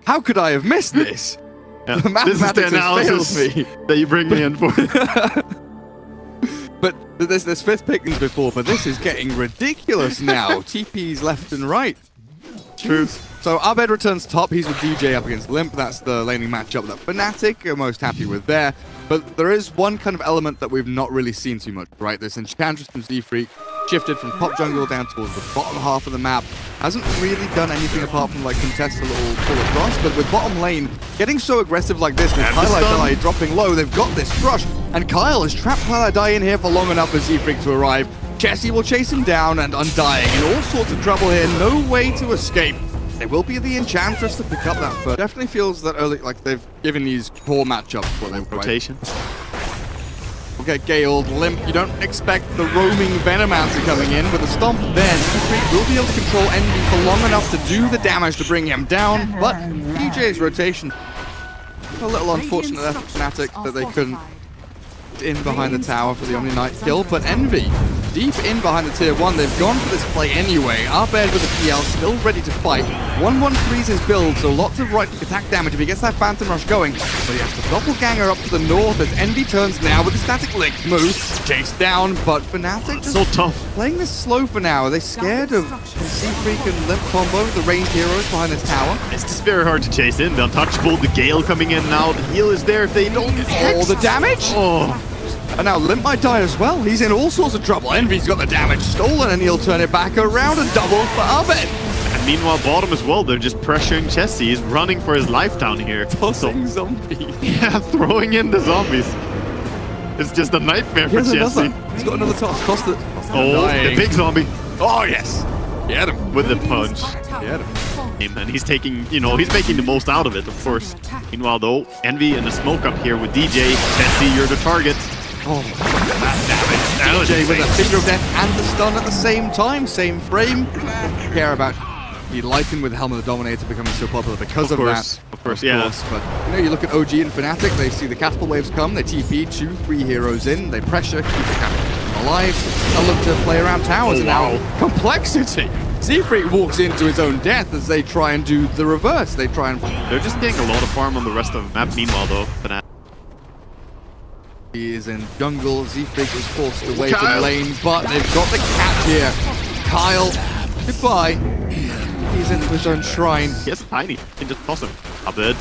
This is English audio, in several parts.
How could I have missed this? Yeah. The This is the analysis that you bring me in for. But there's fifth pickings before, but this is getting ridiculous now. TPs left and right. True. So Abed returns top. He's with DJ up against Limp. That's the laning matchup that Fnatic are most happy with there. But there is one kind of element that we've not really seen too much, right? This Enchantress from Z-Freak shifted from top jungle down towards the bottom half of the map. Hasn't really done anything apart from like contest a little pull across, but with bottom lane getting so aggressive like this with Kyle dropping low, they've got this crush, and Kyle has trapped Kyle in here for long enough for Z-Freak to arrive. Chessie will chase him down, and Undying in all sorts of trouble here, no way to escape. There will be the Enchantress to pick up that first. Definitely feels that early, like they've given these poor matchups for them. Rotation. Okay, Gale, Limp, you don't expect the roaming Venomancer coming in. With a stomp then, Z-Freak will be able to control Envy for long enough to do the damage to bring him down, but DJ's rotation, a little unfortunate there for Fnatic that they couldn't in behind the tower for the Omni Knight kill, but Envy deep in behind the tier 1. They've gone for this play anyway. Abed with a PL still ready to fight. 1-1-3 is his build, so lots of right attack damage if he gets that Phantom Rush going. But he has the Doppelganger up to the north as Envy turns now with the Static Link move. Chased down, but Fnatic just so tough. Playing this slow for now. Are they scared of Z-Freak and Limp combo, the ranged heroes behind this tower? It's just very hard to chase in. The untouchable, the Gale coming in now. The heal is there if they don't get all the damage. Oh. And now Limp might die as well. He's in all sorts of trouble. Envy's got the damage stolen, and he'll turn it back around and double for Abed. And meanwhile, bottom as well, they're just pressuring Chessie. He's running for his life down here. Tossing zombies. Yeah, throwing in the zombies. It's just a nightmare for Chessie. He's got another toss. Toss the the big zombie. Oh, yes. He had him. With the punch. He had him. And he's taking, you know, he's making the most out of it, of course. Meanwhile, though, Envy and the smoke up here with DJ. Chessie, you're the target. Oh, that damage. DJ with a finger of death and the stun at the same time. Same frame. Care about the Lycan with Helm of the Dominator becoming so popular because of that. Of course, yeah. But, you know, you look at OG and Fnatic, they see the catapult waves come, they TP 2-3 heroes in, they pressure, keep the catapult alive, and look to play around towers. And now, complexity. Z-Freak walks into his own death as they try and do the reverse. They try and... They're just getting a lot of farm on the rest of the map. Meanwhile, though, Fnatic. He is in jungle. Z-Freak is forced away from lane, but they've got the cat here. Kyle, goodbye. He's into his own shrine. He has tiny. You can just toss him. Abed.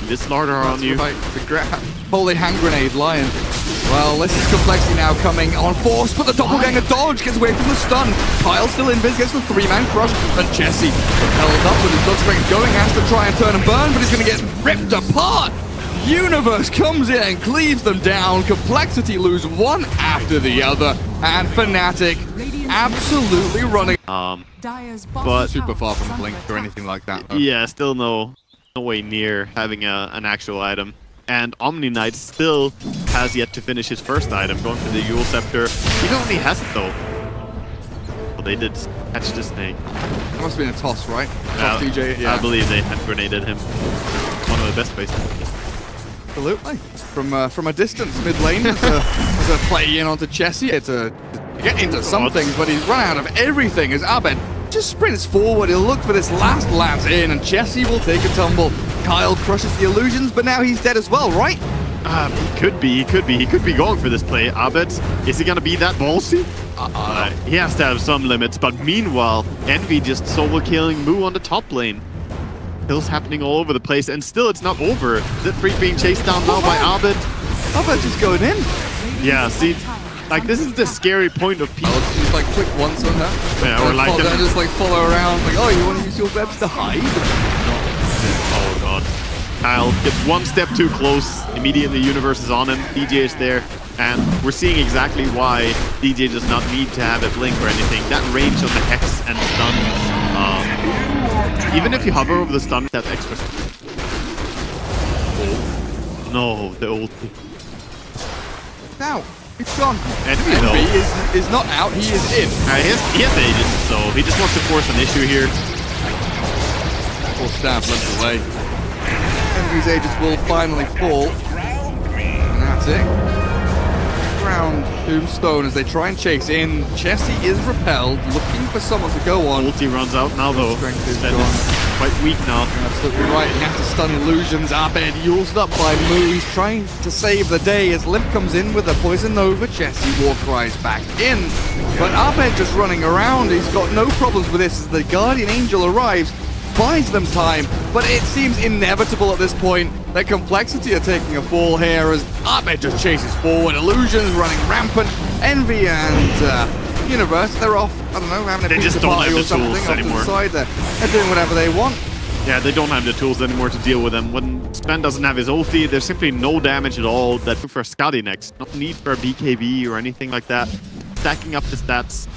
This Larder on you. Right, the holy hand grenade, Lion. Well, this is complexity now coming on force, but the Doppelganger dodge gets away from the stun. Kyle still in, Biz gets the 3-man crush, and Chessie held up with his blood strength going, has to try and turn and burn, but he's going to get ripped apart. Universe comes in and cleaves them down. Complexity lose one after the other, and Fnatic absolutely running. But super far from Blink or anything like that, though. Yeah, still no way near having an actual item. And Omni Knight still has yet to finish his first item, going for the Yule Scepter. He only has it though. Well, they did catch the snake. It must have been a toss, right? Toss DJ, yeah. I believe they hand grenaded him. One of the best places. Absolutely. From a distance, mid lane, it's a play in onto Chessie. It's a get into something, but he's run out of everything as Abed just sprints forward. He'll look for this last lance in, and Chessie will take a tumble. Kyle crushes the illusions, but now he's dead as well, right? He could be going for this play. Abed, is he gonna be that ballsy? He has to have some limits, but meanwhile, Envy just solo killing Moo on the top lane. Kills happening all over the place, and still it's not over. Z-Freak being chased down now by Abed. Abed just going in. Yeah, see, like this is the scary point of people. Just like click once on her. Yeah, or like just like follow around. Like, oh, you want to use your webs to hide? Oh god. Kyle gets one step too close. Immediately, Universe is on him. DJ is there, and we're seeing exactly why DJ does not need to have a blink or anything. That range on the Hex and stun. Even if you hover over the stun, that's extra. Oh. No, the ulti. Now, it's gone. Envy is not out, he is in. He has Aegis, so he just wants to force an issue here. Full staff left away. Envy's Aegis will finally fall. And that's it. Ground Tombstone as they try and chase in. Chessie is repelled, looking for someone to go on. Ulti runs out now though. Strength is gone. quite weak now. You're absolutely right. He has to stun illusions. Abed used up by Moo. He's trying to save the day as Limp comes in with a poison over. Jesse war cries back in. But Abed just running around. He's got no problems with this as the Guardian Angel arrives. Buys them time, but it seems inevitable at this point that Complexity are taking a fall here as Abed just chases forward. Illusions running rampant. Envy and Universe, they're off. I don't know, having a pizza party or something off to the side there. They're doing whatever they want. Yeah, they don't have the tools anymore to deal with them. When Sven doesn't have his ulti, there's simply no damage at all. That for Scotty next. No need for a BKB or anything like that. Stacking up the stats.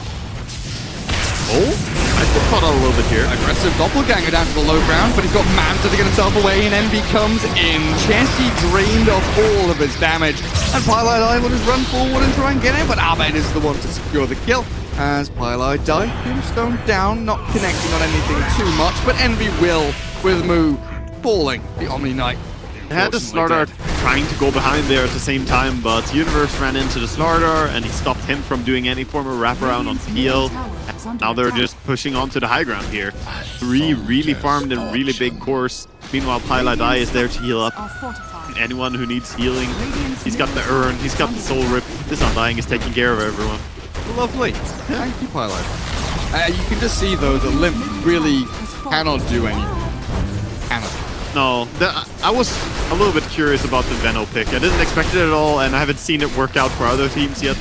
Oh, I get caught out a little bit here. Aggressive doppelganger down to the low ground, but he's got Manta to get himself away, and Envy comes in. Chessie drained off all of his damage, and Pylai will just run forward and try and get him, but Abed is the one to secure the kill. As Pylai died, Tombstone down, not connecting on anything too much, but Envy will, with Moo falling the Omni Knight. They had the Slardar trying to go behind there at the same time, but Universe ran into the Slardar and he stopped him from doing any form of wraparound on PL. Now they're just pushing onto the high ground here. 3 really farmed and really big cores. Meanwhile, Pylai is there to heal up. Anyone who needs healing, he's got the urn, he's got the soul rip. This Undying is taking care of everyone. Lovely. Thank you, Pylai. You can just see though that Limp really cannot do anything. Cannot. No, I was a little bit curious about the Veno pick. I didn't expect it at all, and I haven't seen it work out for other teams yet.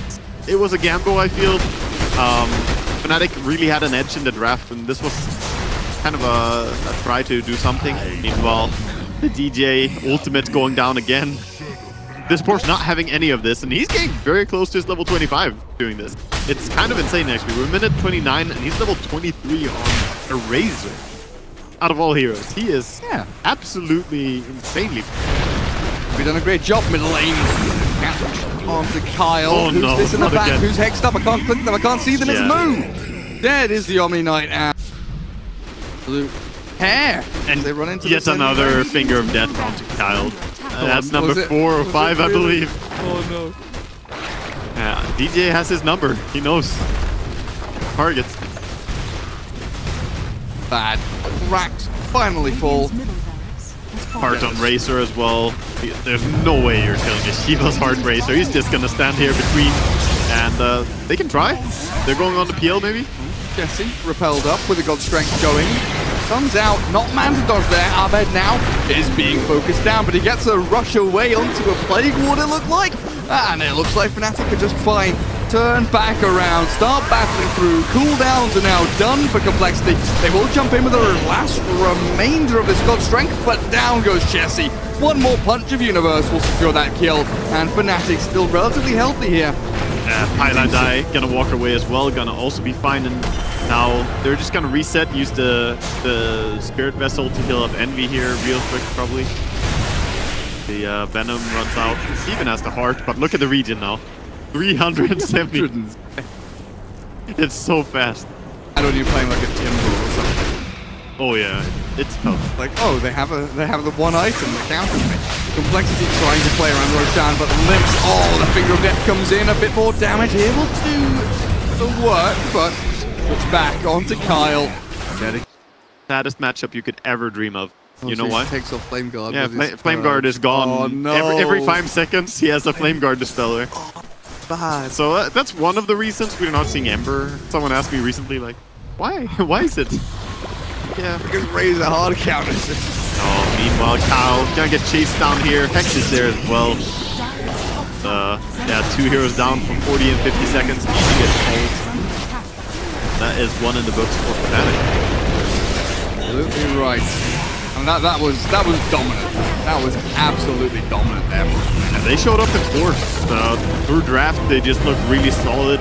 It was a gamble, I feel. Fnatic really had an edge in the draft, and this was kind of a try to do something. Meanwhile, the DJ ultimate going down again. This Port's not having any of this, and he's getting very close to his level 25 doing this. It's kind of insane, actually. We're minute 29, and he's level 23 on a Razor. Out of all heroes, he is absolutely insanely. We've done a great job, middle lane. On to Kyle. Oh, who's no, this in the back? again. Who's hexed up? I can't click them. I can't see them. It's Moo. Dead is the Omni Knight. Absolute hair. And they run into yet another finger of death onto Kyle. That's number 4 or 5, I believe. Oh no. Yeah, DJ has his number. He knows targets. Bad. Racks finally fall. Heart on Racer as well. There's no way you're killing this. Shiva's Heart Racer. He's just gonna stand here between, and they can try. They're going on the PL maybe. Jesse repelled up with the God Strength going. Comes out, not Manta dodge there. Abed now is being focused down, but he gets a rush away onto a Plague Ward, it looked like. And it looks like Fnatic are just fine. Turn back around, start battling through. Cooldowns are now done for Complexity. They will jump in with the last remainder of this God Strength, but down goes Jesse. One more punch of Universe will secure that kill, and Fnatic still relatively healthy here. Pylai gonna walk away as well, gonna also be fine, and now they're just gonna reset, use the Spirit Vessel to heal up Envy here real quick probably. The Venom runs out, even has the heart, but look at the region now. 370. It's so fast. I don't even play like a Timber or something. Oh yeah, it's tough. Like, oh, they have the one item that counters me. Complexity trying to play around Roshan, but Limp, oh, the Finger of Death comes in, a bit more damage, able to do the work, but puts back onto Kyle. Saddest matchup you could ever dream of. You know why? Takes off Flame Guard. Yeah, Flame Guard is gone. Oh, no. Every 5 seconds, he has a Flame Guard Dispeller. Bad. So that's one of the reasons we're not seeing Ember. Someone asked me recently, like, why? Why is it? Yeah, because Razor hard counters it. Oh, meanwhile, Kyle gonna get chased down here. Hex is there as well. Yeah, 2 heroes down for 40 and 50 seconds. Each gets pulled. That is one in the books for Fnatic. Absolutely right. And that was dominant. That was absolutely dominant there. And they showed up in force. Through draft, they just looked really solid.